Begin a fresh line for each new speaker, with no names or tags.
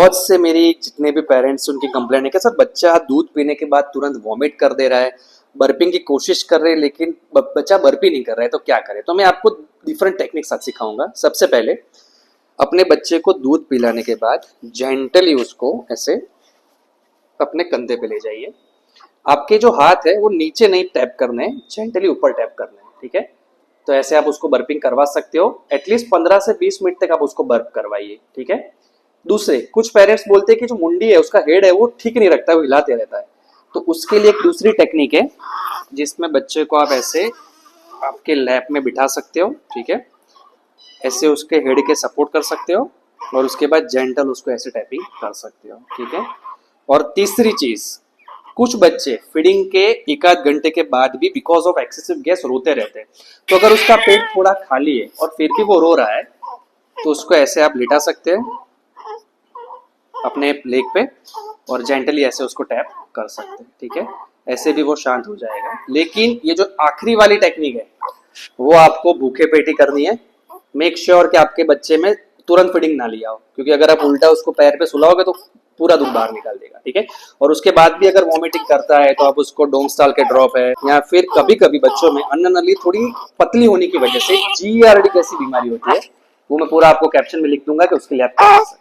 बहुत से मेरी जितने भी पेरेंट्स उनकी कंप्लेंट है कि सर बच्चा दूध पीने के बाद तुरंत वॉमिट कर दे रहा है, बर्पिंग की कोशिश कर रहे हैं लेकिन बच्चा बर्पी नहीं कर रहा है, तो क्या करें। तो मैं आपको डिफरेंट टेक्निक्स आज सिखाऊंगा। सबसे पहले अपने बच्चे को दूध पिलाने के बाद जेंटली उसको ऐसे अपने कंधे पे ले जाइए। आपके जो हाथ है वो नीचे नहीं टैप करने हैं, जेंटली ऊपर टैप करने हैं, ठीक है। तो ऐसे आप उसको बर्पिंग करवा सकते हो। एटलीस्ट 15 से 20 मिनट तक आप उसको बर्प करवाइए, ठीक है। दूसरे कुछ पेरेंट्स बोलते हैं कि जो मुंडी है उसका हेड है वो ठीक नहीं रखता है, वो हिलाते रहता है। तो उसके लिए एक दूसरी टेक्निक है जिसमें बच्चे को आप ऐसे आपके लैप में बिठा सकते हो, ठीक है। ऐसे उसके हेड के सपोर्ट कर सकते हो और उसके बाद जेंटल उसको ऐसे टैपिंग कर सकते हो, ठीक है। और तीसरी चीज, कुछ बच्चे फीडिंग के एक आध घंटे के बाद भी बिकॉज ऑफ एक्सेसिव गैस रोते रहते हैं। तो अगर उसका पेट थोड़ा खाली है और फिर भी वो रो रहा है तो उसको ऐसे आप लिटा सकते हैं अपने लेग पे और जेंटली ऐसे उसको टैप कर सकते हैं, ठीक है। ऐसे भी वो शांत हो जाएगा। लेकिन ये जो आखिरी वाली टेक्निक है वो आपको भूखे पेट ही करनी है। मेक श्योर कि आपके बच्चे में तुरंत फीडिंग ना लिया हो, क्योंकि अगर आप उल्टा उसको पैर पे सुलाओगे तो पूरा दूध बाहर निकाल देगा, ठीक है। और उसके बाद भी अगर वॉमिटिंग करता है तो आप उसको डोमस्टाल के ड्रॉप है, या फिर कभी कभी बच्चों में अन्न नली थोड़ी पतली होने की वजह से GERD जैसी बीमारी होती है, वो मैं पूरा आपको कैप्शन में लिख दूंगा कि उसके लिए आप